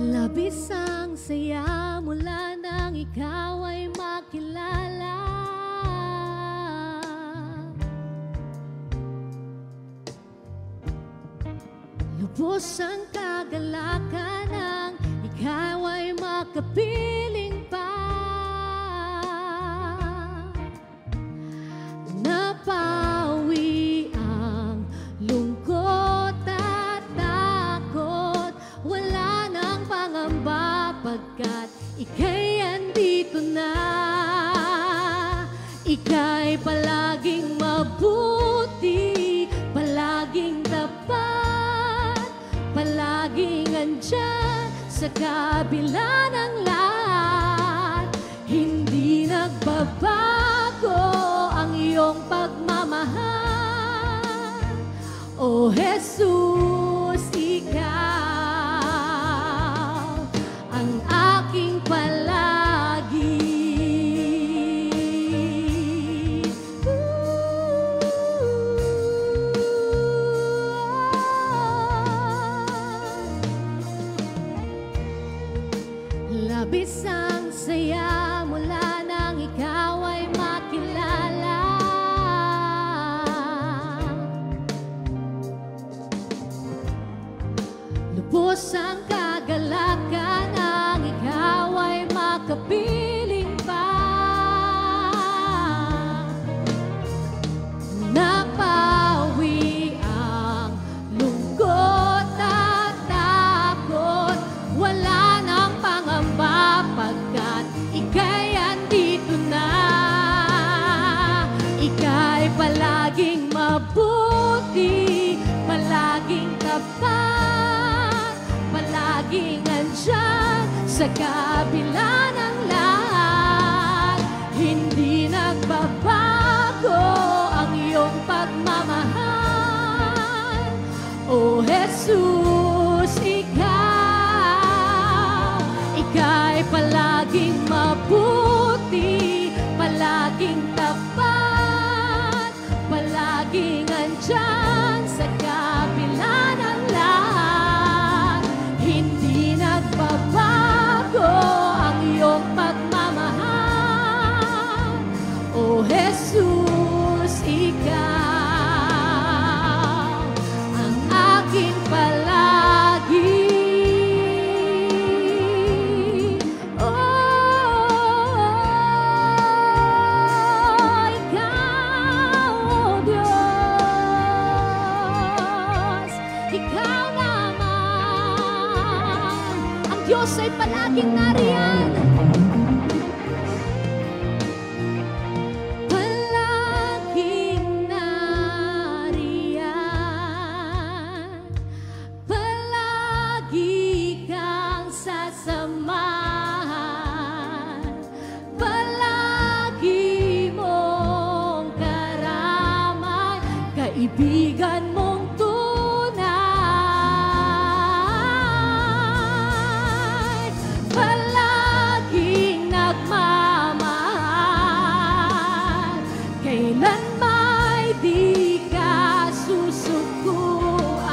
Labis ang saya mula nang ikaw ay makilala. Lubos ang kagalakan nang ikaw ay makapiling pa. Napawi ang lungkot at takot, wala nang pangamba pagkat ika'y andito na. Ika'y palaging mabuti, palaging tapat, palaging andyan sa kabila ng lahat. Hindi nagbabago ang iyong pagmamahal, O Jesus, ikaw ang aking palagi. Labis ang saya mula nang ikaw ay makilala. Lubos ang kagalakan nang ikaw ay makapiling pa. Napawi ang lungkot at takot, wala nang pangamba pagkat ika'y andito na. Ika'y palaging mabuti, palaging tapat, palaging andyan sa kabila ng lahat. Hindi nagbabago ang iyong pagmamahal, O Jesus, ikaw. Ika'y palaging mabuti, palaging tapat, palaging andyan sa kabila ng lahat. Hindi nagbabago ang iyong pagmamahal, O Jesus, ikaw ang aking palagi. Ikaw, O Diyos, ikaw naman. Ang Diyos ay palaging nariyan. Palaging nariyan, palagi kang sasamahan, palagi mong karamay, kaibigan mong tunay, palaging nagmamahal, kailan may di ka susukuan,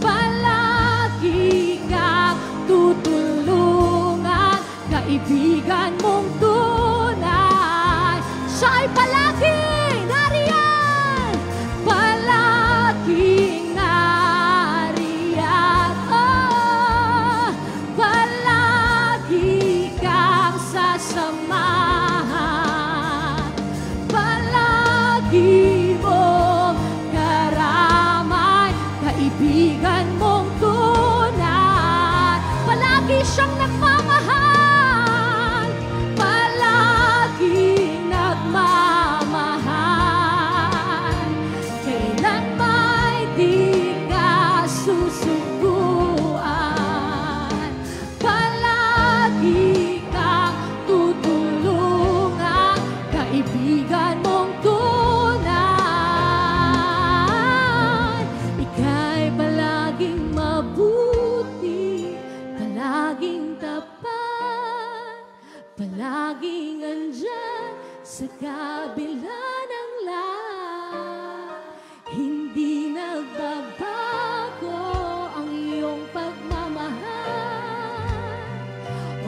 palagi kang tutulungan, kaibigan mong tunay. Siya'y palaging nariyan, palaging nariyan, palagi kang sasamahan, palagi mong karamay, kaibigan mong tunay, palagi siyang nagmamahal, palagi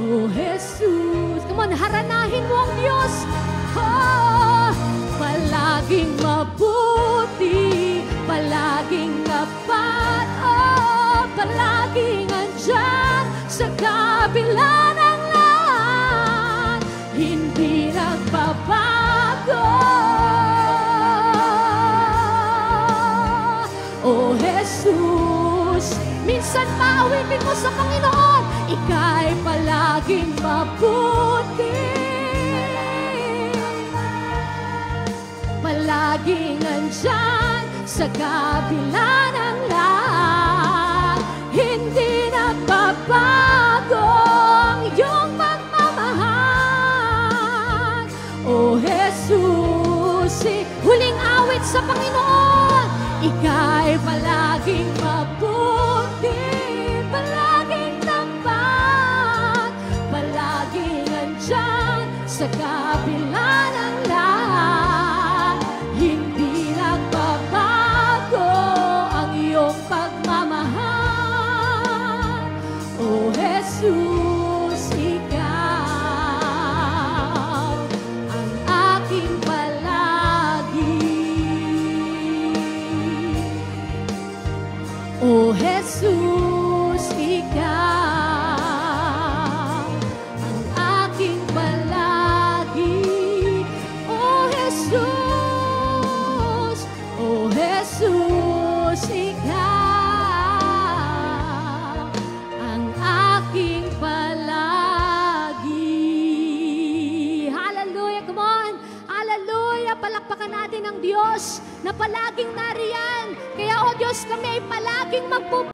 O Jesus. Come on, haranahin mo ang Diyos. Oh, palaging mabuti, palaging tapat, oh, palaging andyan sa kabila ng lahat, hindi nagbabago. O Jesus, minsan maawitin mo sa Panginoon, ika'y palaging mabuti, palaging andyan sa kabila ng lahat, hindi nagbabago ang iyong pagmamahal. O Jesus, huling awit sa Panginoon, ika'y palaging mabuti, palaging tapat, palaging andyan sa kabila ng lahat, hindi nagbabago ang iyong pagmamahal. O Jesus, ikaw ang aking palagi. O Jesus, ikaw ang aking palagi. O Jesus, ikaw ang aking palagi. Hallelujah, come on. Hallelujah, palakpakan natin ang Diyos na palaging nariyan. Kaya, O Diyos, kami ay palaging